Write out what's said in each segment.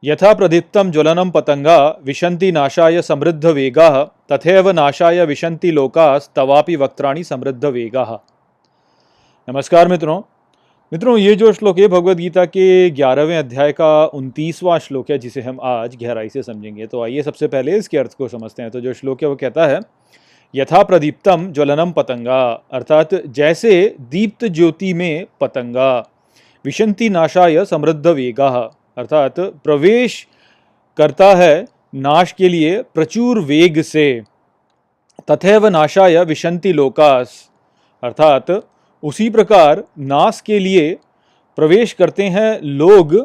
यथा प्रदीप्तं ज्वलनं पतंगा विशन्ति नाशाय समृद्ध वेगाः तथैव नाशाय विशन्ति लोकास्तवापि वक्त्राणि समृद्ध वेगाः। नमस्कार मित्रों। ये जो श्लोक है भगवद गीता के 11वें अध्याय का 29वां श्लोक है, जिसे हम आज गहराई से समझेंगे। तो आइए सबसे पहले इसके अर्थ को समझते हैं। तो जो श्लोक है वो कहता है, यथा प्रदीप्तम ज्वलनम पतंगा, अर्थात जैसे दीप्त ज्योति में पतंगा, विशंति नाशाय समृद्ध वेगा, अर्थात प्रवेश करता है नाश के लिए प्रचुर वेग से, तथैव नाशाय विशंति लोकास, अर्थात उसी प्रकार नाश के लिए प्रवेश करते हैं लोग,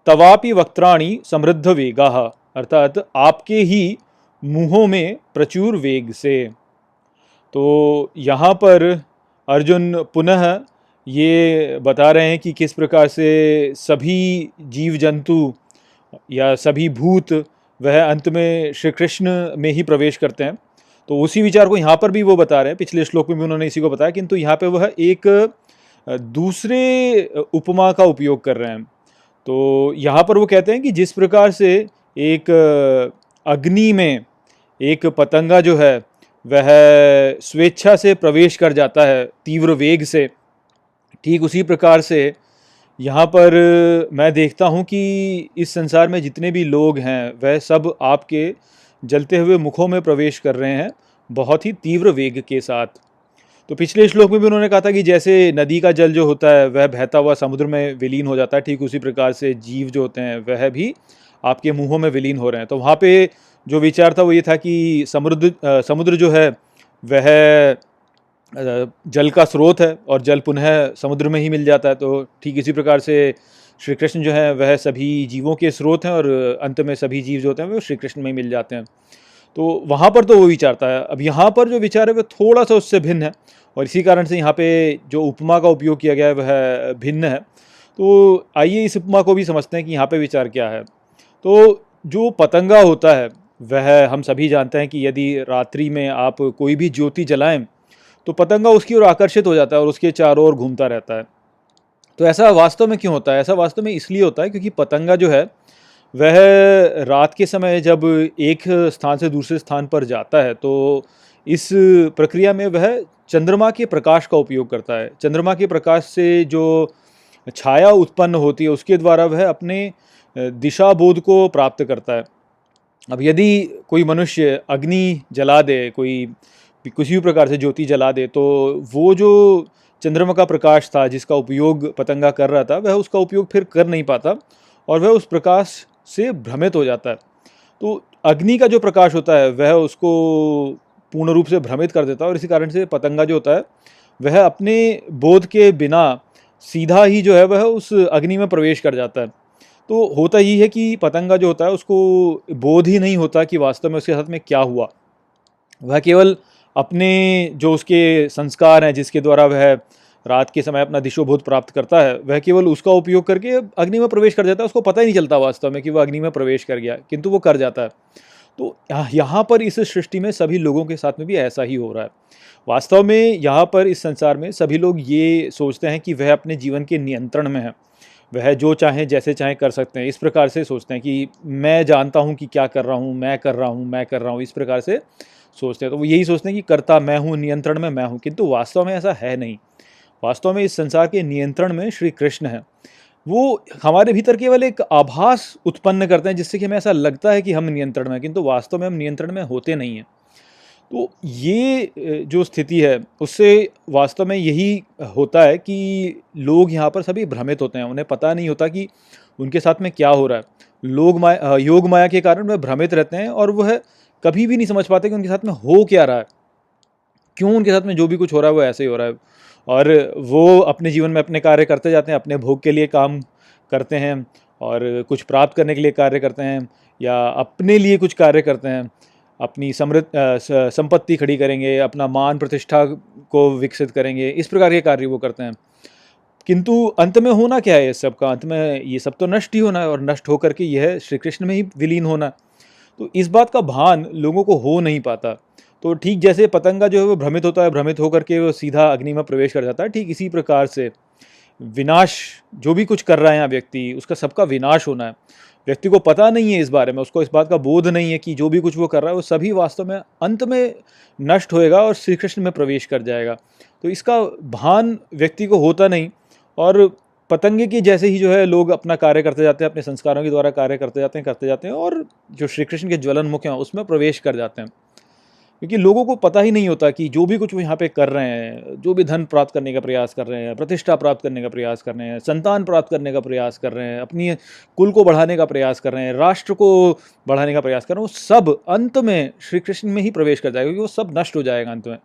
तवापि वक्त्राणि समृद्ध वेगा, अर्थात आपके ही मुंहों में प्रचुर वेग से। तो यहाँ पर अर्जुन पुनः ये बता रहे हैं कि किस प्रकार से सभी जीव जंतु या सभी भूत वह अंत में श्री कृष्ण में ही प्रवेश करते हैं। तो उसी विचार को यहाँ पर भी वो बता रहे हैं। पिछले श्लोक में भी उन्होंने इसी को बताया, किंतु यहाँ पे वह एक दूसरे उपमा का उपयोग कर रहे हैं। तो यहाँ पर वो कहते हैं कि जिस प्रकार से एक अग्नि में एक पतंगा जो है वह स्वेच्छा से प्रवेश कर जाता है तीव्र वेग से, ठीक उसी प्रकार से यहाँ पर मैं देखता हूँ कि इस संसार में जितने भी लोग हैं वह सब आपके जलते हुए मुखों में प्रवेश कर रहे हैं बहुत ही तीव्र वेग के साथ। तो पिछले श्लोक में भी उन्होंने कहा था कि जैसे नदी का जल जो होता है वह बहता हुआ समुद्र में विलीन हो जाता है, ठीक उसी प्रकार से जीव जो होते हैं वह भी आपके मुंहों में विलीन हो रहे हैं। तो वहाँ पे जो विचार था वो ये था कि समुद्र जो है वह जल का स्रोत है और जल पुनः समुद्र में ही मिल जाता है। तो ठीक इसी प्रकार से श्री कृष्ण जो है वह सभी जीवों के स्रोत हैं और अंत में सभी जीव जो होते हैं वो श्री कृष्ण में ही मिल जाते हैं। तो वहाँ पर तो वो विचार था। अब यहाँ पर जो विचार है वह थोड़ा सा उससे भिन्न है और इसी कारण से यहाँ पे जो उपमा का उपयोग किया गया है वह भिन्न है। तो आइए इस उपमा को भी समझते हैं कि यहाँ पे विचार क्या है। तो जो पतंगा होता है वह हम सभी जानते हैं कि यदि रात्रि में आप कोई भी ज्योति जलाएं तो पतंगा उसकी ओर आकर्षित हो जाता है और उसके चारों ओर घूमता रहता है। तो ऐसा वास्तव में क्यों होता है? ऐसा वास्तव में इसलिए होता है क्योंकि पतंगा जो है वह रात के समय जब एक स्थान से दूसरे स्थान पर जाता है तो इस प्रक्रिया में वह चंद्रमा के प्रकाश का उपयोग करता है। चंद्रमा के प्रकाश से जो छाया उत्पन्न होती है उसके द्वारा वह अपने दिशा बोध को प्राप्त करता है। अब यदि कोई मनुष्य अग्नि जला दे, कोई किसी भी प्रकार से ज्योति जला दे, तो वो जो चंद्रमा का प्रकाश था जिसका उपयोग पतंगा कर रहा था वह उसका उपयोग फिर कर नहीं पाता और वह उस प्रकाश से भ्रमित हो जाता है। तो अग्नि का जो प्रकाश होता है वह उसको पूर्ण रूप से भ्रमित कर देता है और इसी कारण से पतंगा जो होता है वह अपने बोध के बिना सीधा ही जो है वह उस अग्नि में प्रवेश कर जाता है। तो होता ही है कि पतंगा जो होता है उसको बोध ही नहीं होता कि वास्तव में उसके साथ में क्या हुआ। वह केवल अपने जो उसके संस्कार हैं जिसके द्वारा वह रात के समय अपना दिशोबोध प्राप्त करता है, वह केवल उसका उपयोग करके अग्नि में प्रवेश कर जाता है। उसको पता ही नहीं चलता वास्तव में कि वह अग्नि में प्रवेश कर गया, किंतु वो कर जाता है। तो यहाँ पर इस सृष्टि में सभी लोगों के साथ में भी ऐसा ही हो रहा है। वास्तव में यहाँ पर इस संसार में सभी लोग ये सोचते हैं कि वह अपने जीवन के नियंत्रण में है, वह जो चाहें जैसे चाहें कर सकते हैं। इस प्रकार से सोचते हैं कि मैं जानता हूँ कि क्या कर रहा हूँ, मैं कर रहा हूँ, मैं कर रहा हूँ, इस प्रकार से सोचते हैं। तो वो यही सोचते हैं कि कर्ता मैं हूँ, नियंत्रण में मैं हूँ, किंतु वास्तव में ऐसा है नहीं। वास्तव में इस संसार के नियंत्रण में श्री कृष्ण है। वो हमारे भीतर केवल एक आभास उत्पन्न करते हैं जिससे कि हमें ऐसा लगता है कि हम नियंत्रण में हैं, किंतु वास्तव में हम नियंत्रण में होते नहीं हैं। तो ये जो स्थिति है उससे वास्तव में यही होता है कि लोग यहाँ पर सभी भ्रमित होते हैं। उन्हें पता नहीं होता कि उनके साथ में क्या हो रहा है। योग माया के कारण वह भ्रमित रहते हैं और वह कभी भी नहीं समझ पाते कि उनके साथ में हो क्या रहा है, क्यों उनके साथ में जो भी कुछ हो रहा है वो ऐसे ही हो रहा है। और वो अपने जीवन में अपने कार्य करते जाते हैं, अपने भोग के लिए काम करते हैं और कुछ प्राप्त करने के लिए कार्य करते हैं या अपने लिए कुछ कार्य करते हैं, अपनी संपत्ति खड़ी करेंगे, अपना मान प्रतिष्ठा को विकसित करेंगे, इस प्रकार के कार्य वो करते हैं। किंतु अंत में होना क्या है? इस सब का अंत में ये सब तो नष्ट ही होना है और नष्ट होकर के यह श्री कृष्ण में ही विलीन होना है। तो इस बात का भान लोगों को हो नहीं पाता। तो ठीक जैसे पतंगा जो है वो भ्रमित होता है, भ्रमित होकर के वो सीधा अग्नि में प्रवेश कर जाता है, ठीक इसी प्रकार से विनाश जो भी कुछ कर रहा है यहाँ व्यक्ति उसका सबका विनाश होना है। व्यक्ति को पता नहीं है इस बारे में, उसको इस बात का बोध नहीं है कि जो भी कुछ वो कर रहा है वो सभी वास्तव में अंत में नष्ट होएगा और श्री कृष्ण में प्रवेश कर जाएगा। तो इसका भान व्यक्ति को होता नहीं, और पतंगे की जैसे ही जो है लोग अपना कार्य करते जाते हैं, अपने संस्कारों के द्वारा कार्य करते जाते हैं और जो श्री कृष्ण के ज्वलन मुख हैं उसमें प्रवेश कर जाते हैं। क्योंकि लोगों को पता ही नहीं होता कि जो भी कुछ वो यहाँ पे कर रहे हैं, जो भी धन प्राप्त करने का प्रयास कर रहे हैं, प्रतिष्ठा प्राप्त करने का प्रयास कर रहे हैं, संतान प्राप्त करने का प्रयास कर रहे हैं, अपनी कुल को बढ़ाने का प्रयास कर रहे हैं, राष्ट्र को बढ़ाने का प्रयास कर रहे हैं, वो सब अंत में श्री कृष्ण में ही प्रवेश कर जाएगा, क्योंकि वो सब नष्ट हो जाएगा अंत में।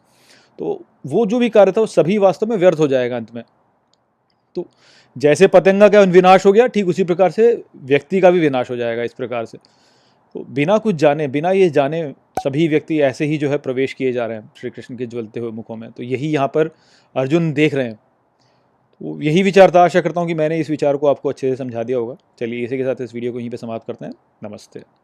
तो वो जो भी कार्य था वो सभी वास्तव में व्यर्थ हो जाएगा अंत में। तो जैसे पतंगा का विनाश हो गया, ठीक उसी प्रकार से व्यक्ति का भी विनाश हो जाएगा इस प्रकार से। तो बिना कुछ जाने, बिना ये जाने सभी व्यक्ति ऐसे ही जो है प्रवेश किए जा रहे हैं श्री कृष्ण के ज्वलते हुए मुखों में। तो यही यहाँ पर अर्जुन देख रहे हैं। तो यही विचार था। आशा करता हूँ कि मैंने इस विचार को आपको अच्छे से समझा दिया होगा। चलिए इसी के साथ इस वीडियो को यहीं पे समाप्त करते हैं। नमस्ते।